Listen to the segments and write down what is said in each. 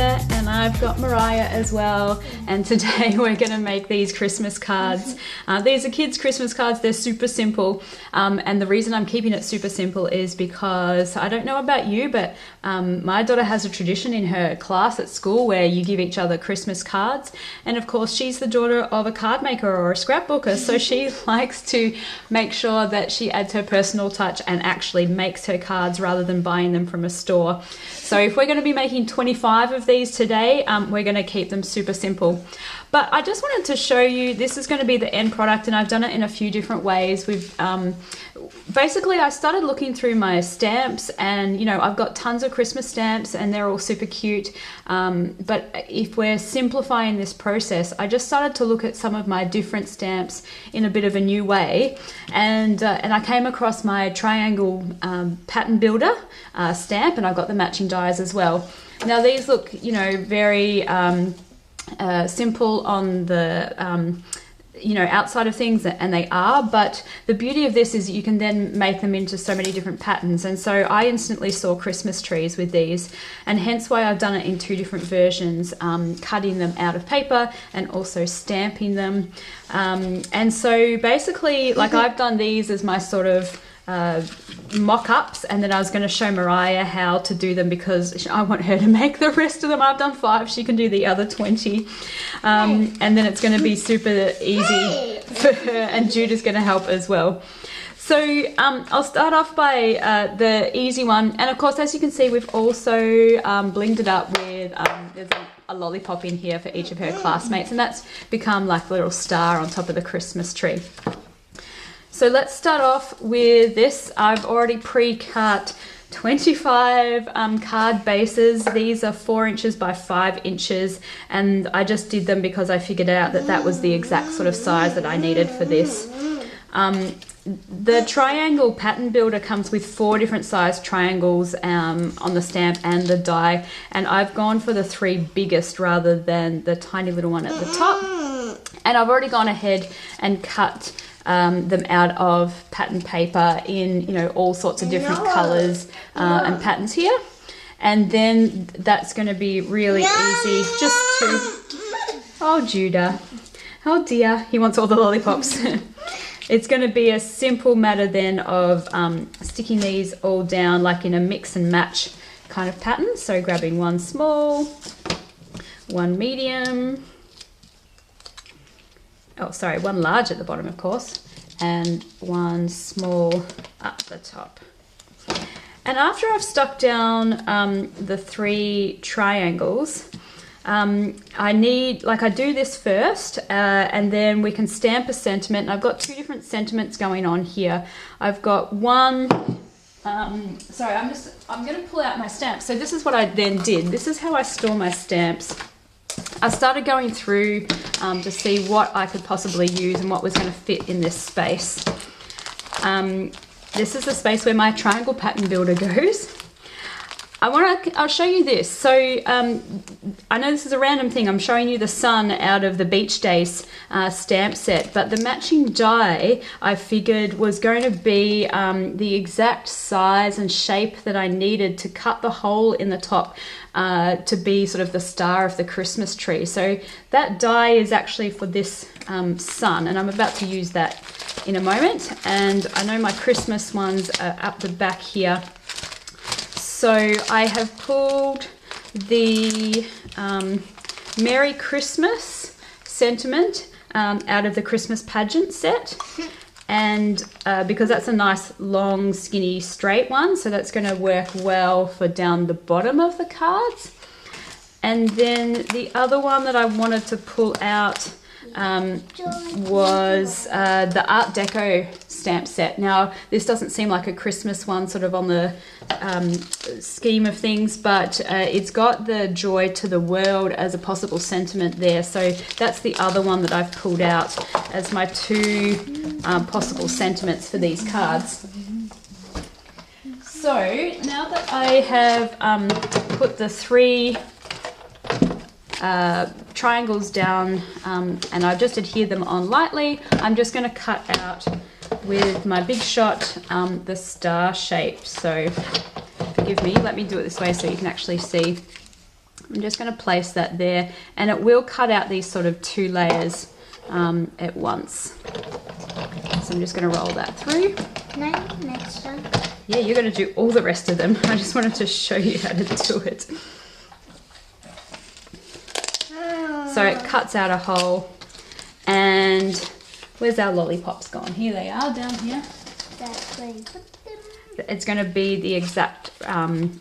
here, and I've got Mariah as well, and today we're going to make these Christmas cards. These are kids' Christmas cards. They're super simple, and the reason I'm keeping it super simple is because I don't know about you, but my daughter has a tradition in her class at school where you give each other Christmas cards, and of course she's the daughter of a card maker or a scrapbooker, so she likes to make sure that she adds her personal touch and actually makes her cards rather than buying them from a store. So if we're going to be making 25 of these today, we're going to keep them super simple. But I just wanted to show you, this is going to be the end product, and I've done it in a few different ways. Basically I started looking through my stamps, and you know, I've got tons of Christmas stamps and they're all super cute, but if we're simplifying this process, I just started to look at some of my different stamps in a bit of a new way, and I came across my triangle pattern builder stamp, and I've got the matching dies as well. Now these look, you know, very simple on the you know, outside of things, and they are, but the beauty of this is you can then make them into so many different patterns, and so I instantly saw Christmas trees with these, and hence why I've done it in two different versions, cutting them out of paper and also stamping them, and so basically, like, I've done these as my sort of mock-ups, and then I was going to show Mariah how to do them because I want her to make the rest of them. I've done 5, she can do the other 20, and then it's going to be super easy for her, and Jude is going to help as well. So I'll start off by the easy one, and of course, as you can see, we've also blinged it up with there's a lollipop in here for each of her classmates, and that's become like a little star on top of the Christmas tree. So let's start off with this. I've already pre-cut 25 card bases. These are 4 inches by 5 inches, and I just did them because I figured out that that was the exact sort of size that I needed for this. The triangle pattern builder comes with 4 different size triangles on the stamp and the die, and I've gone for the 3 biggest rather than the tiny little one at the top. And I've already gone ahead and cut them out of pattern paper in, you know, all sorts of different colors and patterns here, and then that's going to be really easy just to, oh Judah, oh dear, he wants all the lollipops. It's going to be a simple matter then of sticking these all down like in a mix and match kind of pattern, so grabbing one small, one medium, oh sorry, one large at the bottom of course, and one small up the top. And after I've stuck down the 3 triangles, I do this first, and then we can stamp a sentiment. And I've got 2 different sentiments going on here. I've got one, sorry, I'm going to pull out my stamps. So this is what I then did. This is how I store my stamps. I started going through to see what I could possibly use and what was going to fit in this space. This is the space where my triangle pattern builder goes. I'll show you this. So I know this is a random thing. I'm showing you the sun out of the Beach Days stamp set, but the matching die I figured was going to be the exact size and shape that I needed to cut the hole in the top to be sort of the star of the Christmas tree. So that die is actually for this sun, and I'm about to use that in a moment. And I know my Christmas ones are up the back here. So I have pulled the Merry Christmas sentiment out of the Christmas pageant set, and because that's a nice long skinny straight one, so that's going to work well for down the bottom of the cards. And then the other one that I wanted to pull out was the Art Deco stamp set. Now this doesn't seem like a Christmas one sort of on the scheme of things, but it's got the joy to the world as a possible sentiment there, so that's the other one that I've pulled out as my 2 possible sentiments for these cards. So now that I have put the 3 triangles down and I've just adhered them on lightly, I'm just going to cut out with my Big Shot the star shape. So forgive me, let me do it this way so you can actually see. I'm just going to place that there, and it will cut out these sort of 2 layers at once. So I'm just going to roll that through. Next one. Yeah, you're going to do all the rest of them. I just wanted to show you how to do it. So it cuts out a hole, and where's our lollipops gone? Here they are, down here. That's where you put them. It's going to be the exact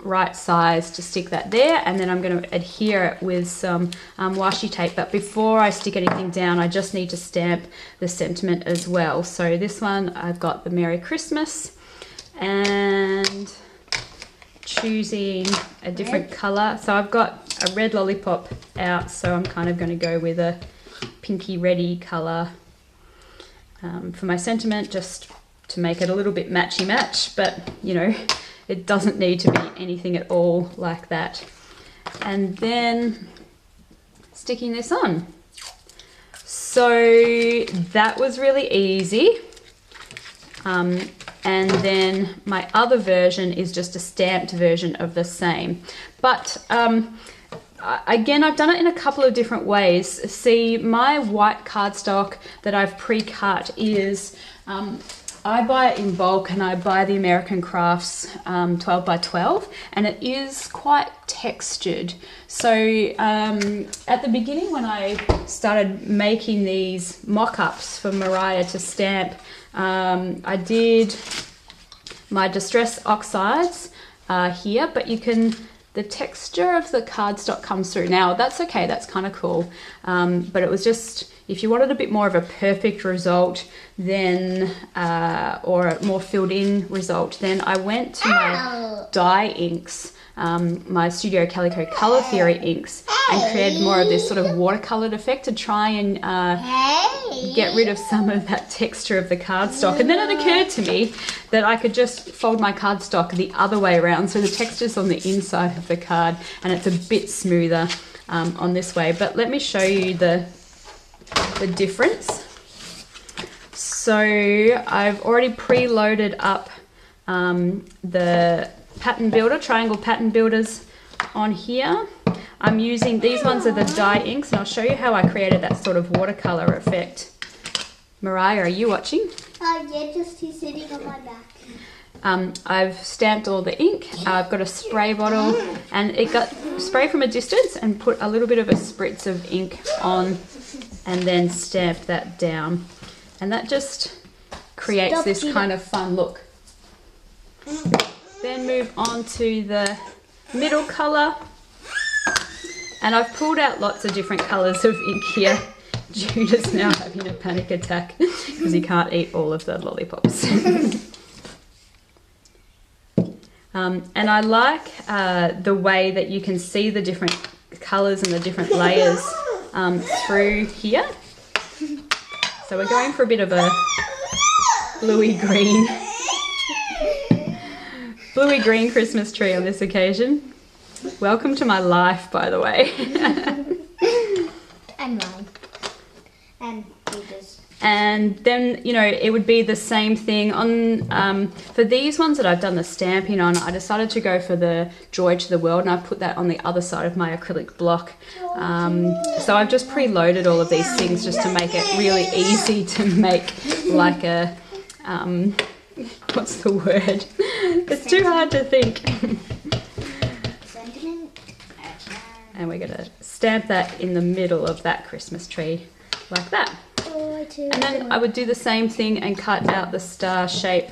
right size to stick that there, and then I'm going to adhere it with some washi tape. But before I stick anything down, I just need to stamp the sentiment as well. So this one, I've got the Merry Christmas, and choosing a different colour. So I've got a red lollipop out, so I'm kind of going to go with a pinky reddy colour for my sentiment, just to make it a little bit matchy match, but you know, it doesn't need to be anything at all like that. And then sticking this on. So that was really easy. And then my other version is just a stamped version of the same. But again, I've done it in a couple of different ways. See, my white cardstock that I've pre-cut is, I buy it in bulk, and I buy the American Crafts 12 by 12, and it is quite textured. So at the beginning, when I started making these mock-ups for Mariah to stamp, I did my distress oxides here, but you can, the texture of the cardstock comes through. Now that's okay, that's kind of cool, but it was just, if you wanted a bit more of a perfect result, then or a more filled in result, then I went to my dye inks, my Studio Calico Color Theory inks, and created more of this sort of watercolored effect to try and get rid of some of that texture of the cardstock. And then it occurred to me that I could just fold my cardstock the other way around, so the texture's on the inside of the card and it's a bit smoother on this way. But let me show you the difference. So I've already preloaded up the pattern builder, triangle pattern builders on here. I'm using, these ones are the dye inks, and I'll show you how I created that sort of watercolor effect. Mariah, are you watching? Yeah, just he's sitting on my back. I've stamped all the ink. I've got a spray bottle, and it got spray from a distance and put a little bit of a spritz of ink on, and then stamp that down. And that just creates this kind of fun look. Then move on to the middle colour. And I've pulled out lots of different colours of ink here. Judah's now having a panic attack because he can't eat all of the lollipops. And I like the way that you can see the different colours and the different layers through here. So we're going for a bit of a bluey green Christmas tree on this occasion. Welcome to my life, by the way. And mine. And Judah's. And then, you know, it would be the same thing on, for these ones that I've done the stamping on, I decided to go for the Joy to the World, and I put that on the other side of my acrylic block. So I've just preloaded all of these things just to make it really easy to make like a, what's the word? It's too hard to think. And we're going to stamp that in the middle of that Christmas tree like that. And then I would do the same thing and cut out the star shape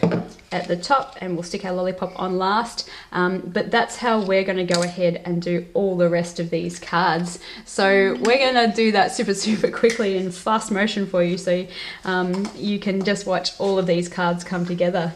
at the top, and we'll stick our lollipop on last. But that's how we're going to go ahead and do all the rest of these cards. So we're going to do that super quickly in fast motion for you, so you can just watch all of these cards come together.